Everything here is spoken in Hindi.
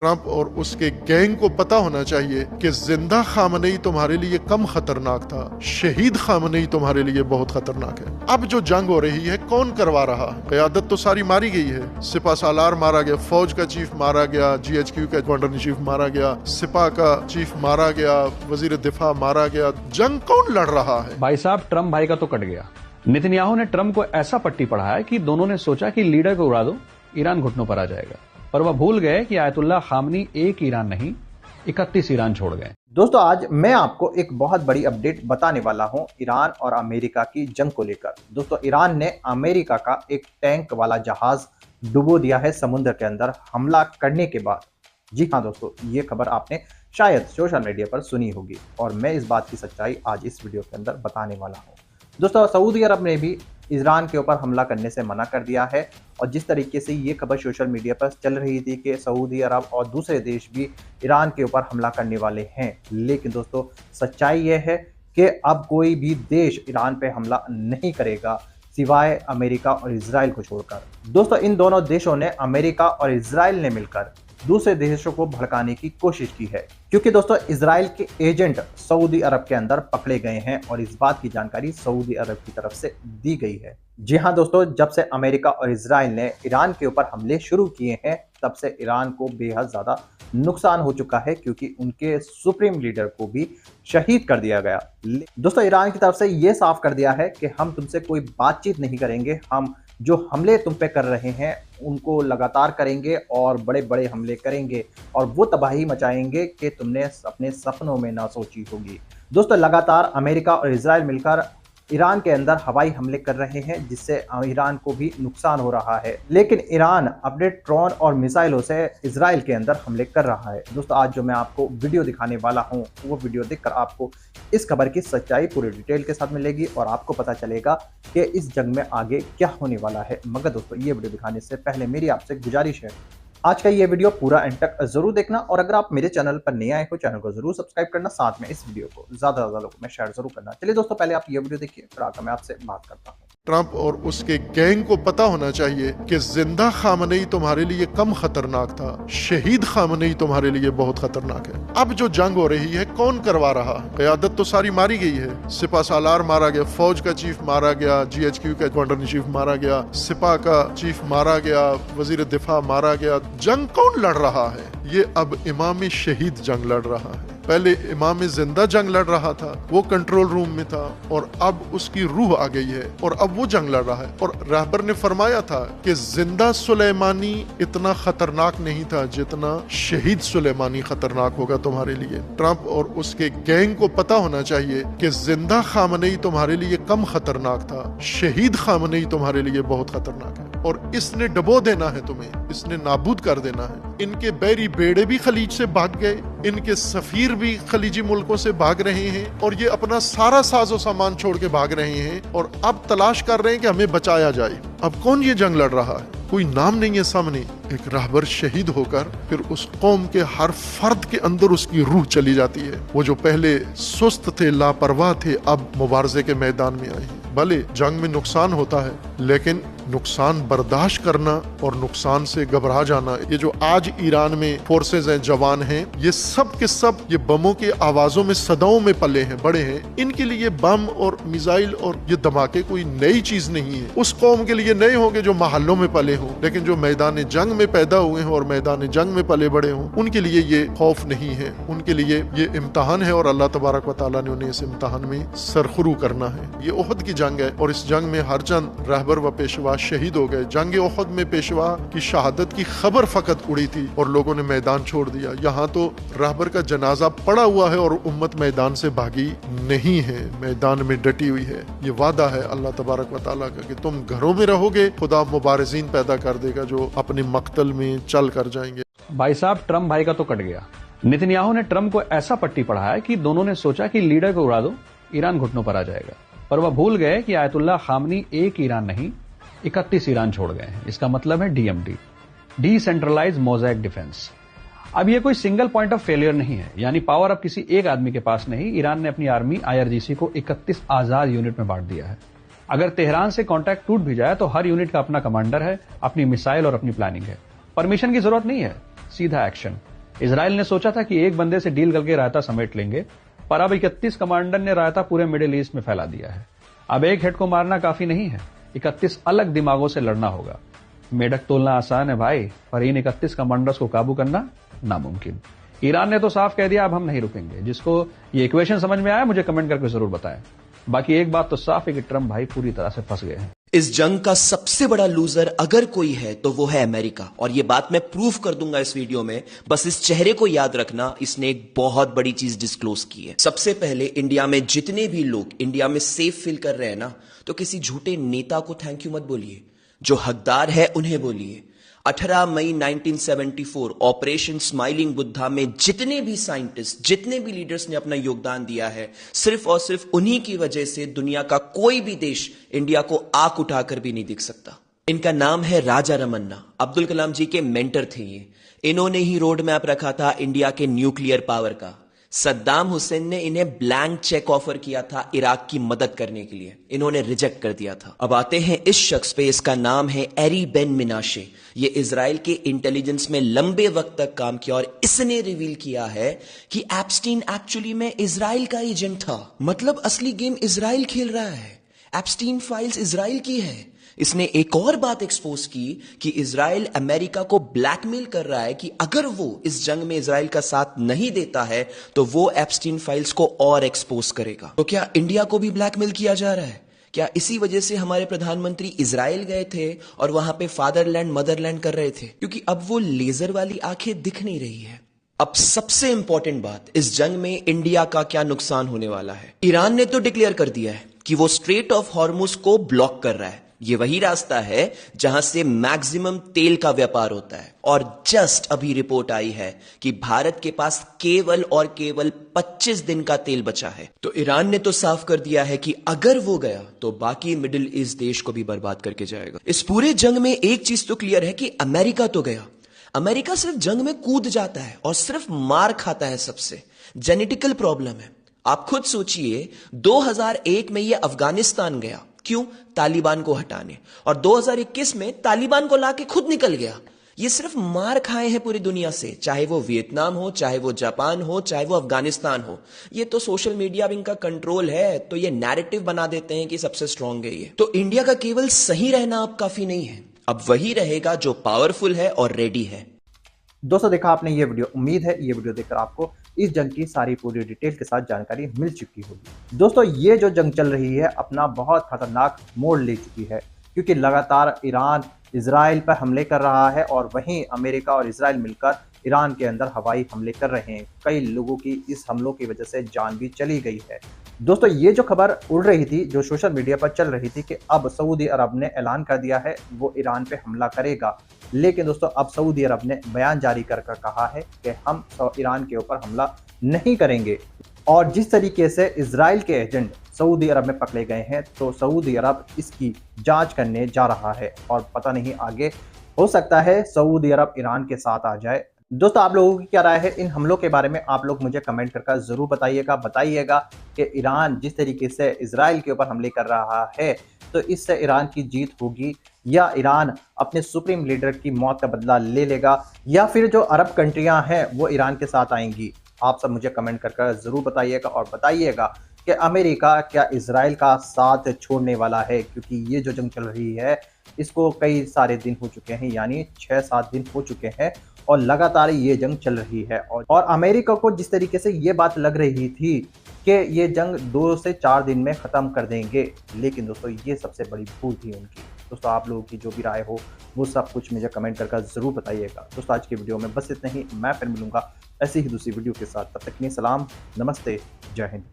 ट्रंप और उसके गैंग को पता होना चाहिए कि जिंदा खामनेई तुम्हारे लिए कम खतरनाक था, शहीद खामनेई तुम्हारे लिए बहुत खतरनाक है। अब जो जंग हो रही है कौन करवा रहा है? क़यादत तो सारी मारी गई है। सिपा सालार मारा गया, फौज का चीफ मारा गया, GHQ का कमांडर इन चीफ मारा गया, सिपा का चीफ मारा गया, वजीर दिफा मारा गया। जंग कौन लड़ रहा है? भाई साहब, ट्रंप भाई का तो कट गया। नेतन्याहू ने ट्रंप को ऐसा पट्टी पढ़ाया कि दोनों ने सोचा कि लीडर को उड़ा दो, ईरान घुटनों पर आ जाएगा। पर वह भूल गए कि आयतुल्लाह खामनी एक ईरान नहीं 31 ईरान छोड़ गए। दोस्तों, आज मैं आपको एक बहुत बड़ी अपडेट बताने वाला हूं ईरान और अमेरिका की जंग को लेकर। दोस्तों, ईरान ने अमेरिका का एक टैंक वाला जहाज डुबो दिया है समुद्र के अंदर हमला करने के बाद। जी हाँ दोस्तों, ये खबर आपने शायद सोशल मीडिया पर सुनी होगी और मैं इस बात की सच्चाई आज इस वीडियो के अंदर बताने वाला हूँ। दोस्तों, सऊदी अरब ने भी ईरान के ऊपर हमला करने से मना कर दिया है और जिस तरीके से ये खबर सोशल मीडिया पर चल रही थी कि सऊदी अरब और दूसरे देश भी ईरान के ऊपर हमला करने वाले हैं, लेकिन दोस्तों सच्चाई ये है कि अब कोई भी देश ईरान पे हमला नहीं करेगा सिवाय अमेरिका और इजराइल को छोड़कर। दोस्तों, इन दोनों देशों ने, अमेरिका और इजराइल ने मिलकर दूसरे देशों को भड़काने की कोशिश की है, क्योंकि दोस्तों इजराइल के एजेंट सऊदी अरब के अंदर पकड़े गए हैं और इस बात की जानकारी सऊदी अरब की तरफ से दी गई है। जी हाँ दोस्तों, जब से अमेरिका और इजराइल ने ईरान के ऊपर हमले शुरू किए हैं तब से ईरान को बेहद ज्यादा नुकसान हो चुका है, क्योंकि उनके सुप्रीम लीडर को भी शहीद कर दिया गया। दोस्तों, ईरान की तरफ से यह साफ कर दिया है कि हम तुमसे कोई बातचीत नहीं करेंगे, हम जो हमले तुम पे कर रहे हैं उनको लगातार करेंगे और बड़े बड़े हमले करेंगे और वो तबाही मचाएंगे कि तुमने अपने सपनों में ना सोची होगी। दोस्तों, लगातार अमेरिका और इजराइल मिलकर ईरान के अंदर हवाई हमले कर रहे हैं, जिससे ईरान को भी नुकसान हो रहा है, लेकिन ईरान अपने ड्रोन और मिसाइलों से इजराइल के अंदर हमले कर रहा है। दोस्तों, आज जो मैं आपको वीडियो दिखाने वाला हूं वो वीडियो देखकर आपको इस खबर की सच्चाई पूरी डिटेल के साथ मिलेगी और आपको पता चलेगा कि इस जंग में आगे क्या होने वाला है। मगर दोस्तों, ये वीडियो दिखाने से पहले मेरी आपसे गुजारिश है, आज का ये वीडियो पूरा एंड तक जरूर देखना और अगर आप मेरे चैनल पर नए आए हो चैनल को जरूर सब्सक्राइब करना, साथ में इस वीडियो को ज्यादा से ज्यादा लोगों में शेयर जरूर करना। चलिए दोस्तों, पहले आप ये वीडियो देखिए, फिर आकर मैं आपसे बात करता हूँ। ट्रंप और उसके गैंग को पता होना चाहिए कि जिंदा खामनेई तुम्हारे लिए कम खतरनाक था, शहीद खामनेई तुम्हारे लिए बहुत खतरनाक है। अब जो जंग हो रही है कौन करवा रहा है? क़यादत तो सारी मारी गई है। सिपा सालार मारा गया, फौज का चीफ मारा गया, GHQ का कमांडर इन चीफ मारा गया, सिपा का चीफ मारा गया, वजीर दिफा मारा गया। जंग कौन लड़ रहा है? ये अब इमाम शहीद जंग लड़ रहा है। पहले इमाम जिंदा जंग लड़ रहा था, वो कंट्रोल रूम में था और अब उसकी रूह आ गई है और अब वो जंग लड़ रहा है। और रहबर ने फरमाया था कि जिंदा सुलेमानी इतना खतरनाक नहीं था जितना शहीद सुलेमानी खतरनाक होगा तुम्हारे लिए। ट्रंप और उसके गैंग को पता होना चाहिए कि जिंदा खामनेई तुम्हारे लिए कम खतरनाक था, शहीद खामनेई तुम्हारे लिए बहुत खतरनाक है और इसने डबो देना है तुम्हें, इसने नाबूद कर देना है। इनके बैरी बेड़े भी खलीज से भाग गए, इनके सफीर भी खलीजी मुल्कों से भाग रहे हैं और ये अपना सारा साजो सामान छोड़ के भाग रहे हैं और अब तलाश कर रहे हैं कि हमें बचाया जाए। अब कौन ये जंग लड़ रहा है? कोई नाम नहीं है सामने। एक रहबर शहीद होकर फिर उस कौम के हर फर्द के अंदर उसकी रूह चली जाती है। वो जो पहले सुस्त थे, लापरवाह थे, अब मुबारजे के मैदान में आए हैं। भले जंग में नुकसान होता है, लेकिन नुकसान बर्दाश्त करना और नुकसान से घबरा जाना, ये जो आज ईरान में फोर्सेज हैं, जवान हैं, ये सब के सब ये बमों के आवाजों में सदाओं में पले हैं, बड़े हैं। इनके लिए बम और मिसाइल और ये धमाके कोई नई चीज नहीं है। उस कौम के लिए नए होंगे जो महल्लों में पले हों, लेकिन जो मैदान जंग में पैदा हुए हैं और मैदान जंग में पले बड़े हों, उनके लिए ये खौफ नहीं है। उनके लिए ये इम्तहान है और अल्लाह तबारक व तआला ने उन्हें इस इम्तहान में सरखुरू करना है। ये ओहद की जंग है और इस जंग में हर चंद रहबर व पेशवा शहीद हो गए। जंग ओहद में पेशवा की शहादत की खबर फकत उड़ी थी और लोगों ने मैदान छोड़ दिया। यहाँ तो रहबर का जनाजा पड़ा हुआ है और उम्मत मैदान से भागी नहीं है, मैदान में डटी हुई है। ये वादा है अल्लाह तबारक व तआला का कि तुम घरों में रहोगे, खुदा मुबारजीन पैदा कर देगा जो अपने मक्तल में चल कर जाएंगे। भाई साहब, ट्रंप भाई का तो कट गया। नेतन्याहू ने ट्रंप को ऐसा पट्टी पढ़ाया कि दोनों ने सोचा कि लीडर को उड़ा दो, ईरान घुटनों पर आ जाएगा। पर वह भूल गए कि आयतुल्लाह खामनी एक ईरान नहीं 31 ईरान छोड़ गए हैं। इसका मतलब है DMD, डिसेंट्रलाइज मोज़ैक डिफेंस। अब यह कोई सिंगल पॉइंट ऑफ फेलियर नहीं है, यानी पावर अब किसी एक आदमी के पास नहीं। ईरान ने अपनी आर्मी IRGC को 31 आजाद यूनिट में बांट दिया है। अगर तेहरान से कॉन्टैक्ट टूट भी जाए तो हर यूनिट का अपना कमांडर है, अपनी मिसाइल और अपनी प्लानिंग है। परमिशन की जरूरत नहीं है, सीधा एक्शन। इजराइल ने सोचा था कि एक बंदे से डील करके रायता समेट लेंगे, पर अब 31 कमांडर ने रायता पूरे मिडिल ईस्ट में फैला दिया है। अब एक हेड को मारना काफी नहीं है, 31 अलग दिमागों से लड़ना होगा। मेढक तोलना आसान है भाई, पर इन 31 कमांडर्स को काबू करना नामुमकिन। ईरान ने तो साफ कह दिया अब हम नहीं रुकेंगे। जिसको ये इक्वेशन समझ में आया मुझे कमेंट करके जरूर बताएं। बाकी एक बात तो साफ है कि ट्रम्प भाई पूरी तरह से फंस गए हैं। इस जंग का सबसे बड़ा लूजर अगर कोई है तो वो है अमेरिका, और ये बात मैं प्रूफ कर दूंगा इस वीडियो में। बस इस चेहरे को याद रखना, इसने एक बहुत बड़ी चीज डिस्क्लोज की है। सबसे पहले इंडिया में जितने भी लोग इंडिया में सेफ फील कर रहे हैं ना, तो किसी झूठे नेता को थैंक यू मत बोलिए, जो हकदार है उन्हें बोलिए। 18 मई 1974 ऑपरेशन स्माइलिंग बुद्धा में जितने भी साइंटिस्ट, जितने भी लीडर्स ने अपना योगदान दिया है, सिर्फ और सिर्फ उन्हीं की वजह से दुनिया का कोई भी देश इंडिया को आंख उठाकर भी नहीं दिख सकता। इनका नाम है राजा रमन्ना। अब्दुल कलाम जी के मेंटर थे ये। इन्होंने ही रोड मैप रखा था इंडिया के न्यूक्लियर पावर का। सद्दाम हुसैन ने इन्हें ब्लैंक चेक ऑफर किया था इराक की मदद करने के लिए, इन्होंने रिजेक्ट कर दिया था। अब आते हैं इस शख्स पे, इसका नाम है एरी बेन मिनाशे। ये इजराइल के इंटेलिजेंस में लंबे वक्त तक काम किया और इसने रिवील किया है कि एप्स्टीन एक्चुअली में इजराइल का एजेंट था। मतलब असली गेम इजराइल खेल रहा है, एप्स्टीन फाइल्स इजराइल की है। इसने एक और बात एक्सपोज की कि इजराइल अमेरिका को ब्लैकमेल कर रहा है कि अगर वो इस जंग में इजराइल का साथ नहीं देता है तो वो एप्स्टीन फाइल्स को और एक्सपोज करेगा। तो क्या इंडिया को भी ब्लैकमेल किया जा रहा है? क्या इसी वजह से हमारे प्रधानमंत्री इजराइल गए थे और वहां पे फादरलैंड मदरलैंड कर रहे थे? क्योंकि अब वो लेजर वाली आंखें दिख नहीं रही है। अब सबसे इंपॉर्टेंट बात, इस जंग में इंडिया का क्या नुकसान होने वाला है। ईरान ने तो डिक्लेयर कर दिया है कि वो स्ट्रेट ऑफ हॉर्मुज को ब्लॉक कर रहा है। ये वही रास्ता है जहां से मैक्सिमम तेल का व्यापार होता है। और जस्ट अभी रिपोर्ट आई है कि भारत के पास केवल और केवल 25 दिन का तेल बचा है। तो ईरान ने तो साफ कर दिया है कि अगर वो गया तो बाकी मिडिल ईस्ट देश को भी बर्बाद करके जाएगा। इस पूरे जंग में एक चीज तो क्लियर है कि अमेरिका तो गया। अमेरिका सिर्फ जंग में कूद जाता है और सिर्फ मार खाता है सबसे। जेनेटिकल प्रॉब्लम है। आप खुद सोचिए, 2001 में ये अफगानिस्तान गया, क्यों? तालिबान को हटाने, और 2021 में तालिबान को लाके खुद निकल गया। ये सिर्फ मार खाए हैं पूरी दुनिया से, चाहे वो वियतनाम हो, चाहे वो जापान हो, चाहे वो अफगानिस्तान हो। ये तो सोशल मीडिया में इनका कंट्रोल है, तो ये नैरेटिव बना देते हैं कि सबसे स्ट्रांग है ये। तो इंडिया का केवल सही रहना अब काफी नहीं है, अब वही रहेगा जो पावरफुल है और रेडी है। दोस्तों देखा आपने ये वीडियो, उम्मीद है ये वीडियो देखकर आपको इस जंग की सारी पूरी डिटेल के साथ जानकारी मिल चुकी होगी। दोस्तों ये जो जंग चल रही है अपना बहुत खतरनाक मोड़ ले चुकी है, क्योंकि लगातार ईरान इजराइल पर हमले कर रहा है और वहीं अमेरिका और इजराइल मिलकर ईरान के अंदर हवाई हमले कर रहे हैं। कई लोगों की इस हमलों की वजह से जान भी चली गई है। दोस्तों ये जो खबर उड़ रही थी, जो सोशल मीडिया पर चल रही थी कि अब सऊदी अरब ने ऐलान कर दिया है वो ईरान पे हमला करेगा, लेकिन दोस्तों अब सऊदी अरब ने बयान जारी कर कहा है कि हम ईरान के ऊपर हमला नहीं करेंगे। और जिस तरीके से इजराइल के एजेंट सऊदी अरब में पकड़े गए हैं, तो सऊदी अरब इसकी जांच करने जा रहा है और पता नहीं आगे हो सकता है सऊदी अरब ईरान के साथ आ जाए। दोस्तों आप लोगों की क्या राय है इन हमलों के बारे में? आप लोग मुझे कमेंट करके जरूर बताइएगा कि ईरान जिस तरीके से इजराइल के ऊपर हमले कर रहा है, तो इससे ईरान की जीत होगी या ईरान अपने सुप्रीम लीडर की मौत का बदला ले लेगा, या फिर जो अरब कंट्रियां हैं वो ईरान के साथ आएंगी? आप सब मुझे कमेंट करके जरूर बताइएगा और बताइएगा कि अमेरिका क्या इजराइल का साथ छोड़ने वाला है, क्योंकि ये जो जंग चल रही है इसको कई सारे दिन हो चुके हैं, यानी 6-7 दिन हो चुके हैं और लगातार ये जंग चल रही है। और अमेरिका को जिस तरीके से ये बात लग रही थी कि ये जंग 2 से 4 दिन में ख़त्म कर देंगे, लेकिन दोस्तों ये सबसे बड़ी भूल थी उनकी। दोस्तों आप लोगों की जो भी राय हो वो सब कुछ मुझे कमेंट करके ज़रूर बताइएगा। दोस्तों आज की वीडियो में बस इतना ही, मैं फिर मिलूंगा ऐसी ही दूसरी वीडियो के साथ। तब तक के लिए सलाम, नमस्ते, जय हिंद।